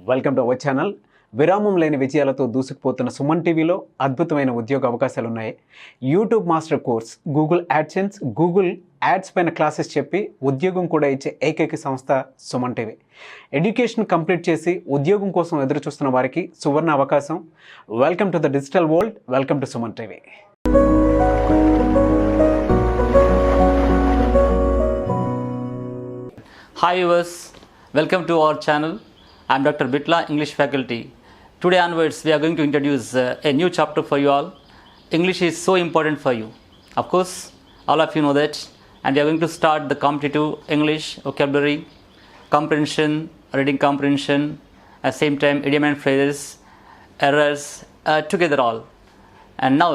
Welcome to our channel. విరామం లేని విజయాలతో దూసుకుపోతున్న సుమన్ టీవీలో అద్భుతమైన ఉద్యోగ అవకాశాలు ఉన్నాయి. YouTube master course, Google AdSense, Google ads పైన క్లాసెస్ చెప్పి ఉద్యోగం కూడా ఇచ్చే ఏకైక సంస్థ సుమన్ టీవీ. ఎడ్యుకేషన్ కంప్లీట్ చేసి ఉద్యోగం కోసం ఎదురు చూస్తున్న వారికి సువర్ణ అవకాశం. Welcome to the digital world. Welcome to Suman TV. Hi viewers, welcome to our channel. I am Dr. Bitla, English faculty. Today onwards we are going to introduce a new chapter for you all. English is so important for you. Of course, all of you know that, and we are going to start the competitive English vocabulary, comprehension, reading comprehension, at the same time idiom and phrases, errors, together all. And now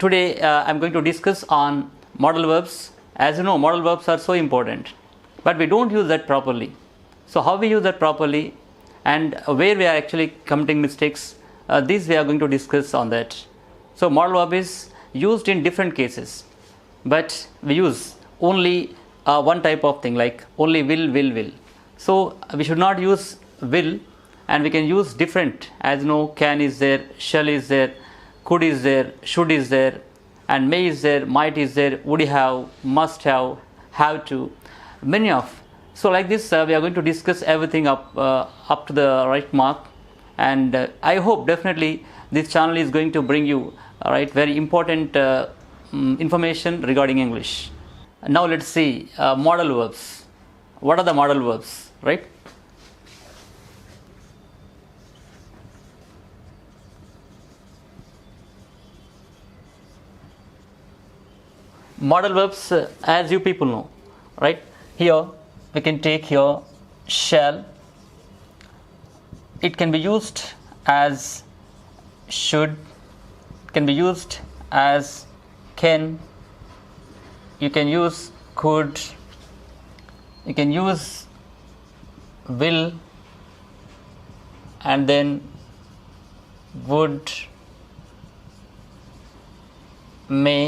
today I am going to discuss on modal verbs. As you know, modal verbs are so important, but we don't use that properly. So how we use that properly and where we are actually committing mistakes, this we are going to discuss on that. So modal verb is used in different cases, but we use only one type of thing, like only will. So we should not use will, and we can use different. As you know, can is there, shall is there, could is there, should is there, and may is there, might is there, would have, must have to, many of. So like this we are going to discuss everything up to the right mark, and I hope definitely this channel is going to bring you very important information regarding English. Now let's see modal verbs. What are the modal verbs, right? Modal verbs, as you people know, right? Here we can take here shall. It can be used as should, can be used as can, you can use could, you can use will, and then would, may,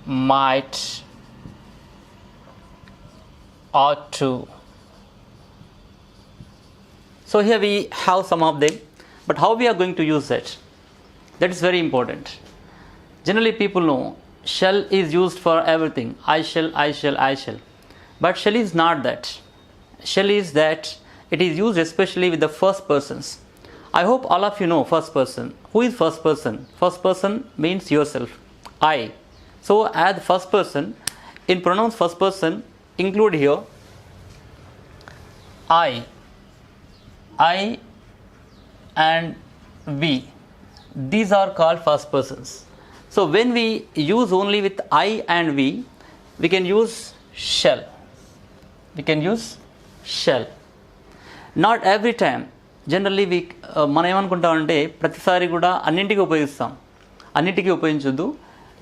might, ought to. So here we have some of them, but how we are going to use that, that is very important. Generally people know shall is used for everything. I shall, but shall is not that. Shall is that it is used especially with the first persons. I hope all of you know first person. Who is first person? First person means yourself, I. So as first person, in pronouns first person, include here I and we. These are called first persons. So when we use only with I and we can use shall. We can use shall. Not every time. Generally we మనం ఏమనుకుంటామంటే ప్రతిసారి కూడా అన్నింటికి ఉపయోగిస్తాం. అన్నింటికి ఉపయోగించొద్దు.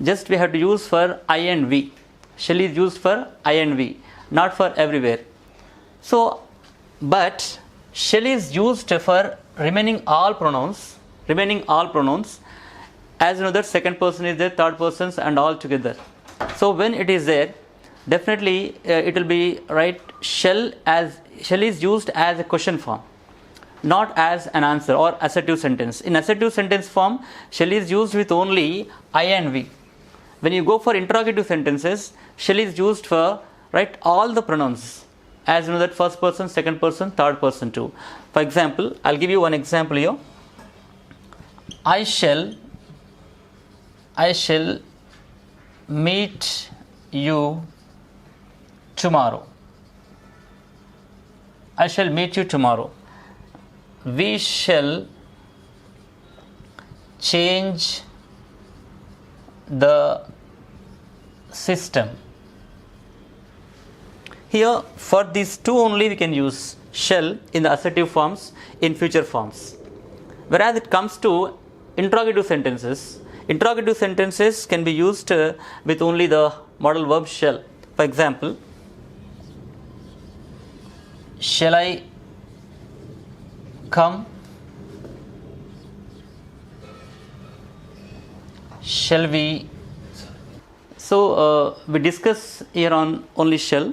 Just we have to use for I and we. Shall is used for I and we, not for everywhere. So but shall is used for remaining all pronouns, as you know that second person is there, third persons and all together. So when it is there, definitely it will be right. Shall is used as a question form, not as an answer or assertive sentence. In assertive sentence form, shall is used with only I and we. When you go for interrogative sentences, shall is used for all the pronouns, as you know that first person, second person, third person too. For example, I'll give you one example here. I shall meet you tomorrow. I shall meet you tomorrow. We shall change the system. Here for these two only we can use shall in the assertive forms, in future forms. Whereas it comes to interrogative sentences can be used with only the modal verb shall. For example, shall I come? Shall we? So we discuss here on only shall.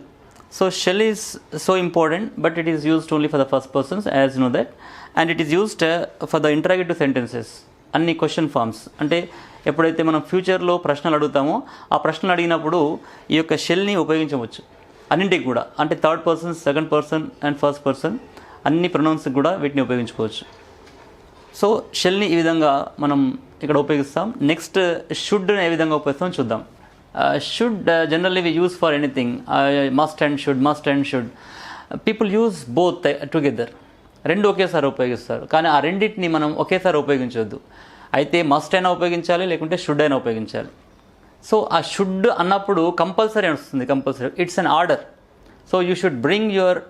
So shall is so important, but it is used only for the first persons, as you know that, and it is used for the interrogative sentences. అన్ని question forms అంటే ఎప్పుడైతే మనం ఫ్యూచర్లో ప్రశ్నలు అడుగుతామో ఆ ప్రశ్నలు అడిగినప్పుడు ఈ యొక్క షెల్ని ఉపయోగించవచ్చు అన్నింటికి కూడా, అంటే third person, second person and first person అన్ని ప్రొనౌన్స్కి కూడా వీటిని ఉపయోగించుకోవచ్చు. సో షెల్ని ఈ విధంగా మనం ఇక్కడ ఉపయోగిస్తాం. నెక్స్ట్ షుడ్ ఏ విధంగా ఉపయోగిస్తాం చూద్దాం. Should generally we use for anything, must and should, must and should. People use both together, రెండు ఒకేసారి ఉపయోగిస్తారు. కానీ ఆ రెండింటిని మనం ఒకేసారి ఉపయోగించవద్దు. అయితే మస్ట్ అయినా ఉపయోగించాలి, లేకుంటే షుడ్ అయినా ఉపయోగించాలి. సో ఆ షుడ్ అన్నప్పుడు కంపల్సరీ అని వస్తుంది, compulsory it's an order. So you should bring your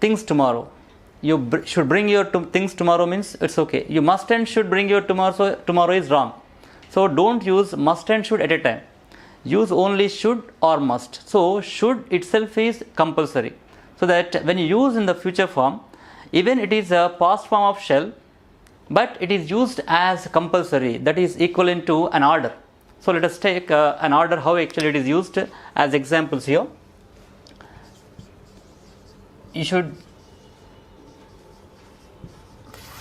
things tomorrow. You should bring your things tomorrow means it's okay. You must and should bring your tomorrow, so tomorrow is wrong. So don't use must and should at a time. Use only should or must. So should itself is compulsory. So that when you use in the future form, even it is a past form of shall, but it is used as compulsory. That is equivalent to an order. So let us take an order, how actually it is used as examples here. You should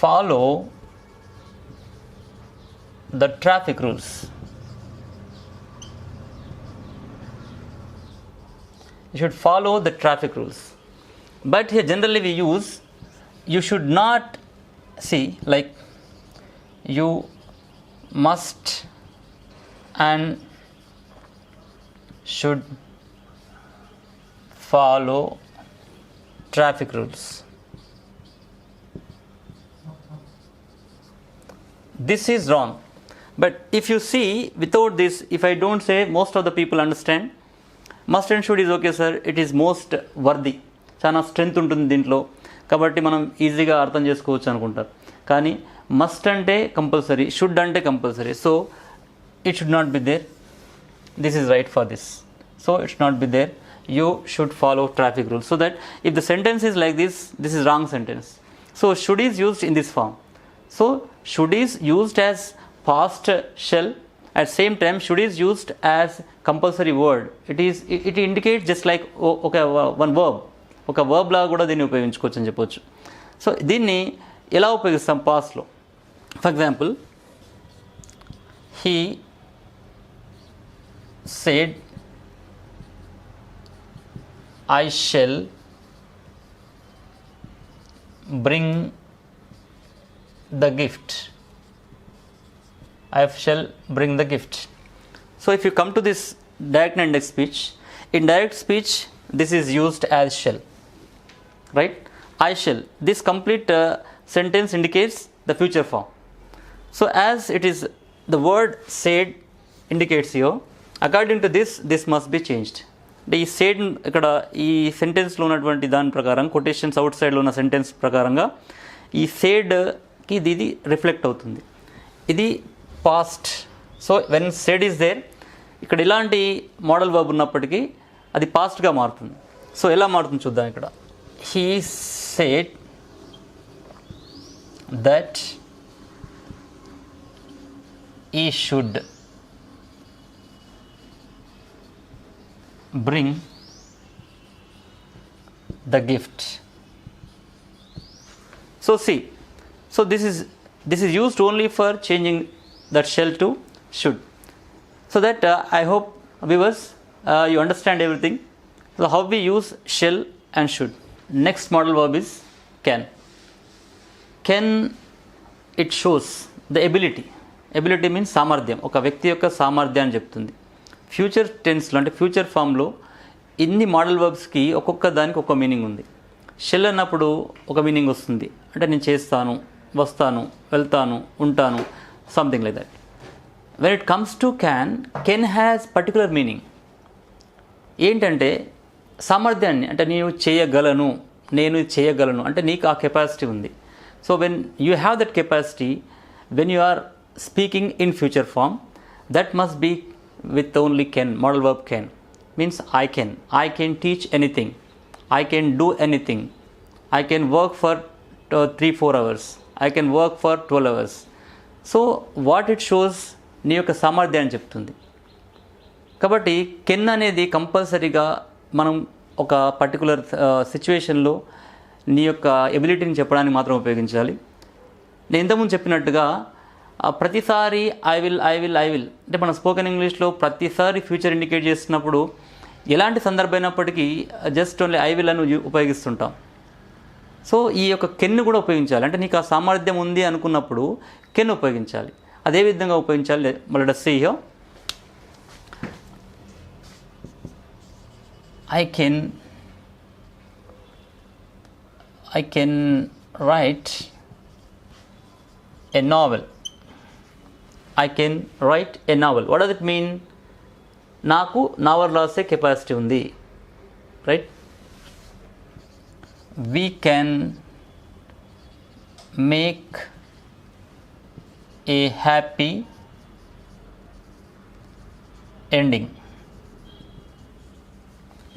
follow the traffic rules. You should follow the traffic rules. But here generally we use you should not, see, like you must and should follow traffic rules. This is wrong. But if you see, without this, if I don't say, most of the people understand must and should is okay sir, it is most worthy, చాలా strength ఉంటుంది దీంట్లో కాబట్టి మనం ఈజీగా అర్థం చేసుకోవచ్చు అనుకుంటారు. కానీ మస్ట్ అంటే కంపల్సరీ, షుడ్ అంటే compulsory. So it should not be there. This is right for this. So it should not be there. You should follow traffic rules. So that if the sentence is like this, this is wrong sentence. So should is used in this form. So should is used as past shall, at same time should is used as compulsory word. It indicates just like okay, one verb, ఒక verb లాగా కూడా దీన్ని ఉపయోగించుకోవచ్చు అని చెప్పొచ్చు. So దీన్ని ఎలా ఉపయోగిస్తాం పాస్ట్లో? For example, he said I shall bring the gift. I shall bring the gift. So if you come to this direct and indirect speech, in direct speech this is used as shall, right? I shall. This complete sentence indicates the future form. So as it is the word said indicates here, according to this must be changed. ఈ said ఇక్కడ ఈ సెంటెన్స్లో ఉన్నటువంటి దాని ప్రకారం, quotations out సైడ్లో ఉన్న sentence ప్రకారంగా ఈ said కి ఇది రిఫ్లెక్ట్ అవుతుంది. ఇది past. So when said is there, ఇక్కడ ఇలాంటి మోడల్ వర్బ్ ఉన్నప్పటికీ అది పాస్ట్గా మారుతుంది. సో ఎలా మారుతుంది చూద్దాం. ఇక్కడ హీ సెడ్ దట్ ఈ should bring the gift. So see, so this is used only for changing that shall to should. So that I hope viewers you understand everything. So how we use shall and should. Next model verb is can. Can, it shows the ability. Ability means సామర్థ్యం, ఒక వ్యక్తి యొక్క సామర్థ్యాన్ని చెప్తుంది. Future టెన్స్లో అంటే future ఫామ్లో ఇన్ని model వర్బ్స్కి ఒక్కొక్క దానికి ఒక మీనింగ్ ఉంది. షెల్ అన్నప్పుడు ఒక మీనింగ్ వస్తుంది, అంటే నేను చేస్తాను, వస్తాను, వెళ్తాను, ఉంటాను, something like that. When it comes to can has particular meaning. ఏంటంటే సామర్థ్యాన్ని, అంటే నేను చేయగలను, నేను చేయగలను అంటే నీకు ఆ కెపాసిటీ ఉంది. So when you have that capacity, when you are speaking in future form, that must be with only can. Modal verb can means I can teach anything, I can do anything, I can work for 3-4 hours, I can work for 12 hours. So what it shows, నీ యొక్క సామర్థ్యాన్ని చెప్తుంది. కాబట్టి can అనేది కంపల్సరీగా మనం ఒక particular సిచ్యువేషన్లో నీ యొక్క ఎబిలిటీని చెప్పడానికి మాత్రం ఉపయోగించాలి. నేను ఇంతకుముందు చెప్పినట్టుగా ప్రతిసారి ఐ విల్ అంటే మన స్పోకెన్ ఇంగ్లీష్లో ప్రతిసారి ఫ్యూచర్ ఇండికేట్ చేస్తున్నప్పుడు ఎలాంటి సందర్భం అయినప్పటికీ జస్ట్ ఓన్లీ ఐ విల్ అని ఉపయోగిస్తుంటాం. సో ఈ యొక్క కెన్ను కూడా ఉపయోగించాలి. అంటే నీకు ఆ సామర్థ్యం ఉంది అనుకున్నప్పుడు కెన్ ఉపయోగించాలి. అదే విధంగా ఉపయోగించాలి. మళ్ళీ see here I can write a novel. I can write a novel. What does it mean? నాకు నావల్ రాసే కెపాసిటీ ఉంది, right? We can make a happy ending.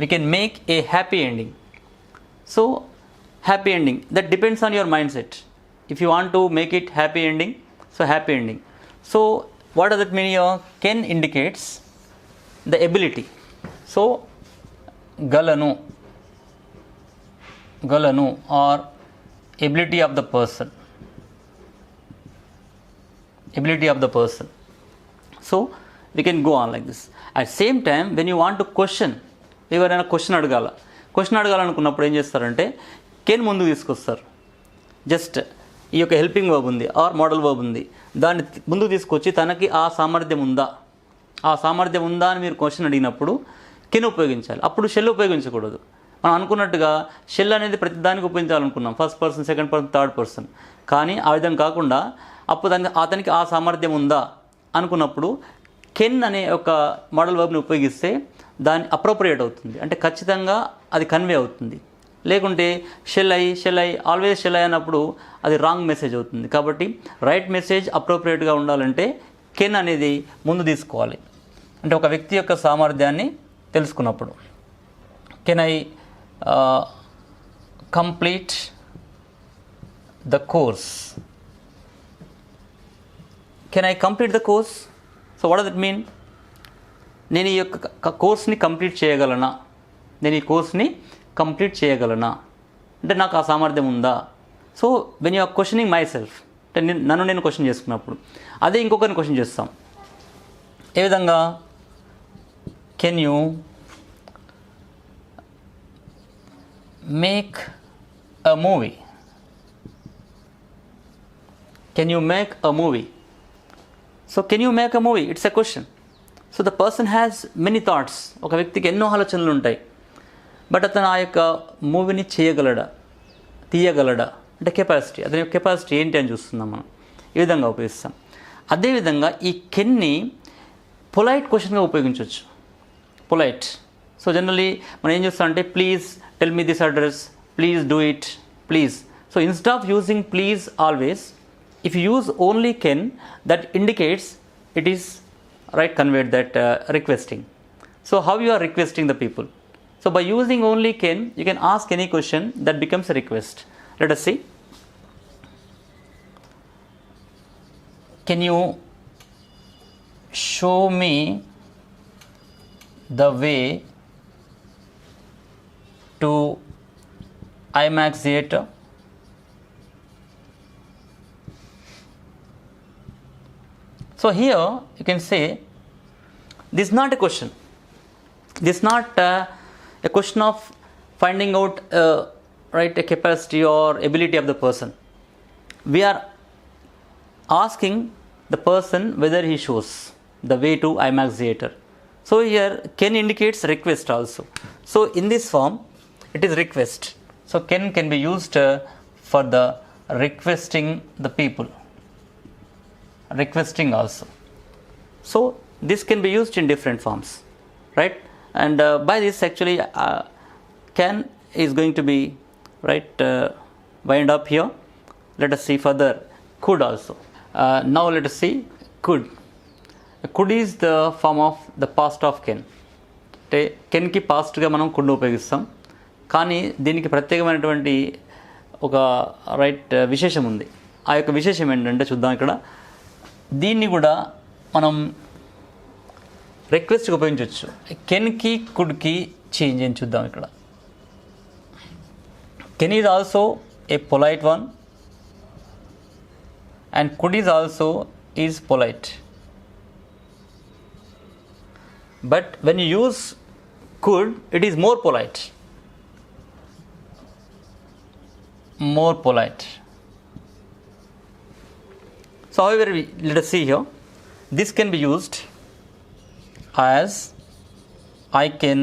We can make a happy ending. So happy ending, that depends on your mindset. If you want to make it happy ending, so happy ending. So what does it mean here? Can indicates the ability. So galanu or ability of the person. So we can go on like this. At same time, when you want to question, ఎవరైనా question అడగాలనుకున్నప్పుడు ఏం చేస్తారంటే can ముందుకు తీసుకొస్తారు. Just ఈ యొక్క helping verb ఉంది are model verb ఉంది, దాన్ని ముందుకు తీసుకొచ్చి తనకి ఆ సామర్థ్యం ఉందా అని మీరు క్వశ్చన్ అడిగినప్పుడు కెన్ ఉపయోగించాలి. అప్పుడు షెల్ ఉపయోగించకూడదు. మనం అనుకున్నట్టుగా షెల్ అనేది ప్రతి దానికి ఉపయోగించాలనుకున్నాం, first person, second person, third person. కానీ ఆ విధంగా కాకుండా అప్పుడు అతనికి ఆ సామర్థ్యం ఉందా అనుకున్నప్పుడు కెన్ అనే ఒక మోడల్ వర్బ్ని ఉపయోగిస్తే దాని అప్రోప్రియేట్ అవుతుంది. అంటే ఖచ్చితంగా అది కన్వే అవుతుంది. లేకుంటే shall I always shall I అన్నప్పుడు అది రాంగ్ మెసేజ్ అవుతుంది. కాబట్టి రైట్ మెసేజ్ అప్రోప్రియేట్గా ఉండాలంటే కెన్ అనేది ముందు తీసుకోవాలి. అంటే ఒక వ్యక్తి యొక్క సామర్థ్యాన్ని తెలుసుకున్నప్పుడు can I complete the course. So what does it mean? నేను ఈ యొక్క కోర్స్ని కంప్లీట్ చేయగలనా అంటే నాకు ఆ సామర్థ్యం ఉందా? So when you are questioning myself, అంటే నన్ను నేను క్వశ్చన్ చేసుకున్నప్పుడు అదే ఇంకొకరిని క్వశ్చన్ చేస్తాం. ఏ విధంగా? Can you make a movie? So can you make a movie, it's a question. So the person has many thoughts. ఒక వ్యక్తికి ఎన్నో ఆలోచనలు ఉంటాయి, బట్ అతను ఆ యొక్క మూవీని తీయగలడా అంటే కెపాసిటీ, అతని యొక్క కెపాసిటీ ఏంటి అని చూస్తున్నాం మనం. ఈ విధంగా ఉపయోగిస్తాం. అదేవిధంగా ఈ కెన్ని పొలైట్ క్వశ్చన్గా ఉపయోగించవచ్చు. పొలైట్. సో జనరలీ మనం ఏం చేస్తామంటే please tell me this address, please do it, please. So instead of using please always, if you use only can, that indicates it is right conveyed that requesting. So how you are requesting the people? So by using only can, you can ask any question that becomes a request. Let us see. Can you show me the way to IMAX theatre? So here you can say this is not a question. This is not a question of finding out right a capacity or ability of the person. We are asking the person whether he shows the way to IMAX theatre. So here can indicates request also. So in this form it is request. So can be used for the requesting the people. Requesting also. So this can be used in different forms, right? And by this actually can is going to be right wind up here. Let us see further could also. Now let us see could. Could is the form of the past of can. అంటే కెన్కి పాస్ట్గా మనం could ఉపయోగిస్తాం, కానీ దీనికి ప్రత్యేకమైనటువంటి ఒక right విశేషం ఉంది. ఆ యొక్క విశేషం ఏంటంటే చూద్దాం. ఇక్కడ దీన్ని కూడా మనం రిక్వెస్ట్కి ఉపయోగించవచ్చు. కెన్కి కుడ్కి చేంజ్ అని చూద్దాం. ఇక్కడ Can is also a polite one, and could is also is polite. But when you use could, it is more polite. More polite. So however, let us see here. This can be used as I can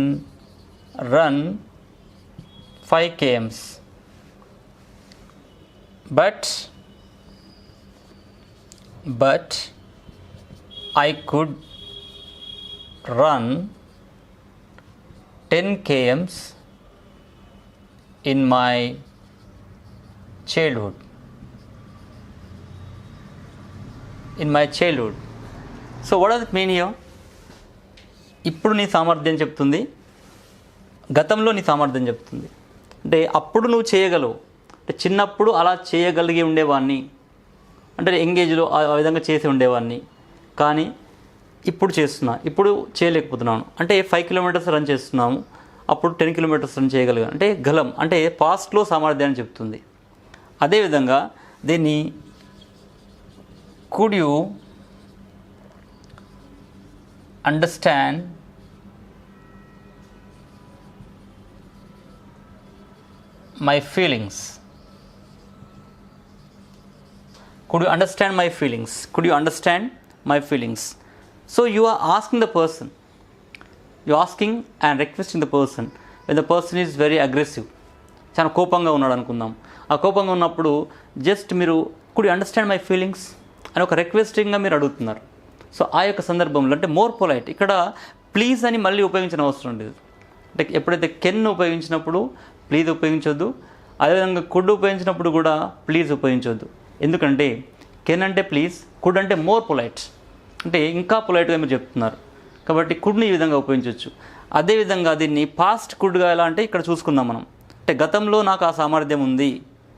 run 5 kms. But I could run 10 kms in my childhood. So what does it mean here? ఇప్పుడు నీ సామర్థ్యం చెప్తుంది, గతంలో నీ సామర్థ్యం చెప్తుంది. అంటే అప్పుడు నువ్వు చేయగలవు, అంటే చిన్నప్పుడు అలా చేయగలిగి ఉండేవాడిని, అంటే ఎంగేజ్లో ఆ విధంగా చేసి ఉండేవాడిని, కానీ ఇప్పుడు ఇప్పుడు చేయలేకపోతున్నాను. అంటే 5 కిలోమీటర్స్ రన్ చేస్తున్నాము, అప్పుడు 10 కిలోమీటర్స్ రన్ చేయగలిగాను. అంటే గలం అంటే పాస్ట్లో సామర్థ్యాన్ని చెప్తుంది. అదేవిధంగా దీన్ని could you understand my feelings? Could you understand my feelings? Could you understand my feelings? So you are asking the person, you are asking and requesting the person when the person is very aggressive, చాలా కోపంగా ఉన్నాడు అనుకుందాం. ఆ కోపంగా ఉన్నప్పుడు just మీరు could you understand my feelings అని ఒక రిక్వెస్టింగ్గా మీరు అడుగుతున్నారు. సో ఆ యొక్క సందర్భంలో అంటే మోర్ పొలైట్, ఇక్కడ ప్లీజ్ అని మళ్ళీ ఉపయోగించిన అవసరం లేదు. అంటే ఎప్పుడైతే కెన్ ఉపయోగించినప్పుడు ప్లీజ్ ఉపయోగించొద్దు, అదేవిధంగా కుడ్ ఉపయోగించినప్పుడు కూడా ప్లీజ్ ఉపయోగించొద్దు. ఎందుకంటే కెన్ అంటే ప్లీజ్, కుడ్ అంటే మోర్ పొలైట్, అంటే ఇంకా పొలైట్గా మీరు చెప్తున్నారు. కాబట్టి కుడ్ని ఈ విధంగా ఉపయోగించవచ్చు. అదేవిధంగా దీన్ని పాస్ట్ కుడ్గా ఎలా అంటే ఇక్కడ చూసుకుందాం మనం. అంటే గతంలో నాకు ఆ సామర్థ్యం ఉంది,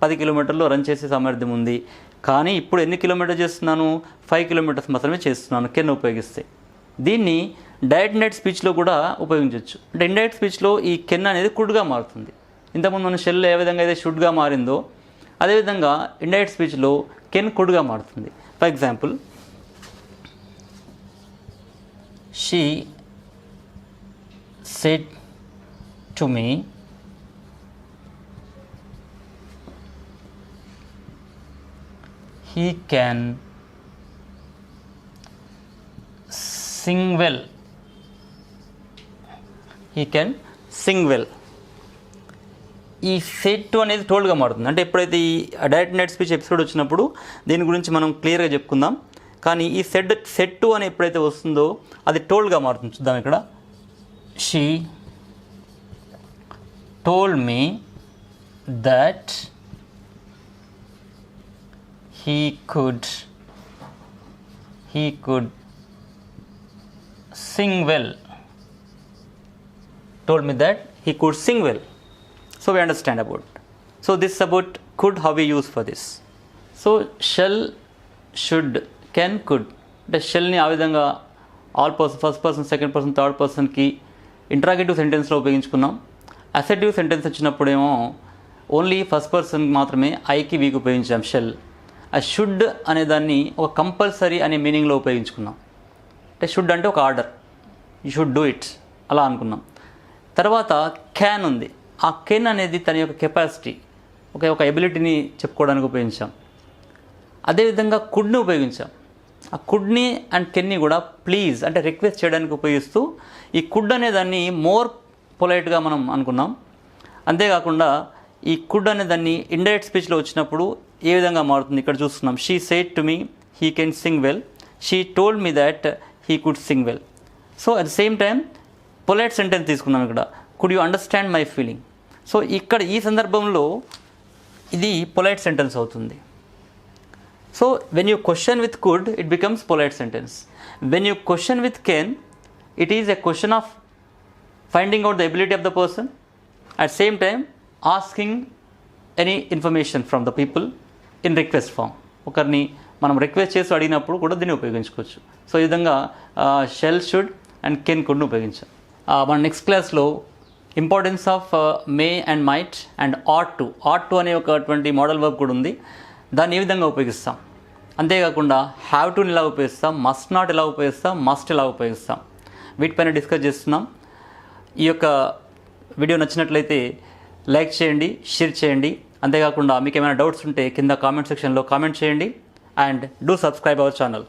10 కిలోమీటర్లు రన్ చేసే సామర్థ్యం ఉంది, కానీ ఇప్పుడు ఎన్ని కిలోమీటర్లు చేస్తున్నాను, 5 కిలోమీటర్స్ మాత్రమే చేస్తున్నాను కెన్ ఉపయోగిస్తే. దీన్ని డైరెక్ట్ ఇండైరెక్ట్ స్పీచ్లో కూడా ఉపయోగించవచ్చు. అంటే ఇండైరెక్ట్ స్పీచ్లో ఈ కెన్ అనేది కుడ్గా మారుతుంది. ఇంతకుముందు మన షెల్ ఏ విధంగా అయితే షుడ్గా మారిందో అదేవిధంగా ఇండైరెక్ట్ స్పీచ్లో కెన్ కుడ్గా మారుతుంది. For example, she said to me he can sing well. He can sing well. ఈ సెట్ టు అనేది టోల్డ్గా మారుతుంది. అంటే ఎప్పుడైతే ఈ డైరెక్ట్ నెట్ స్పీచ్ ఎపిసోడ్ వచ్చినప్పుడు దీని గురించి మనం క్లియర్గా చెప్పుకుందాం. కానీ ఈ సెట్ టు అని ఎప్పుడైతే వస్తుందో అది టోల్డ్గా మారుతుంది. చూద్దాం ఇక్కడ. She told me that he could sing well. Told me that he could sing well. So we understand about. So this is about could, how we use for this. So shall, should, can, could. అంటే షెల్ని ఆ విధంగా all person, first person, second person, third పర్సన్కి interrogative సెంటెన్స్లో ఉపయోగించుకున్నాం. Assertive sentence వచ్చినప్పుడేమో only first person మాత్రమే ఐకి వీకి ఉపయోగించాం షెల్. ఆ షుడ్ అనే దాన్ని ఒక కంపల్సరీ అనే మీనింగ్లో ఉపయోగించుకున్నాం. అంటే షుడ్ అంటే ఒక order, you should do it అలా అనుకున్నాం. తర్వాత క్యాన్ ఉంది. ఆ కెన్ అనేది తన యొక్క కెపాసిటీ, ఒక ఎబిలిటీని చెప్పుకోవడానికి ఉపయోగించాం. అదేవిధంగా కుడ్ని ఉపయోగించాం. ఆ కుడ్ని అండ్ కెన్ని కూడా ప్లీజ్ అంటే రిక్వెస్ట్ చేయడానికి ఉపయోగిస్తూ ఈ కుడ్ అనే దాన్ని మోర్ పొలైట్గా మనం అనుకున్నాం. అంతేకాకుండా ఈ కుడ్ అనే దాన్ని ఇండైరెక్ట్ స్పీచ్లో వచ్చినప్పుడు ఏ విధంగా మారుతుంది ఇక్కడ చూస్తున్నాం. She said to me he can sing well. She told me that he could sing well. So at the same time polite sentence తీసుకున్నాం ఇక్కడ. Could you understand my feeling. So ఇక్కడ ఈ సందర్భంలో ఇది పొలైట్ సెంటెన్స్ అవుతుంది. So when you question with could it becomes polite sentence. When you question with can it is a question of finding out the ability of the person, at same time asking any information from the people in request form. ఒకరిని మనం request చేసి అడిగినప్పుడు కూడా దీన్ని ఉపయోగించుకోవచ్చు. So ఈ విధంగా shell, should and can కుడ్ని ఉపయోగించాం. మన నెక్స్ట్ క్లాస్లో importance of May and might and ought to అనే ఒకటువంటి మోడల్ వర్బ్ కూడా ఉంది. దాన్ని ఏ విధంగా ఉపయోగిస్తాం, అంతేకాకుండా హ్యావ్ టుని ఎలా ఉపయోగిస్తాం, మస్ట్ నాట్ ఎలా ఉపయోగిస్తాం, మస్ట్ ఎలా ఉపయోగిస్తాం, వీటిపైన డిస్కస్ చేస్తున్నాం. ఈ యొక్క వీడియో నచ్చినట్లయితే లైక్ చేయండి, షేర్ చేయండి. అంతేకాకుండా మీకు ఏమైనా డౌట్స్ ఉంటే కింద కామెంట్ సెక్షన్లో కామెంట్ చేయండి and do subscribe our channel.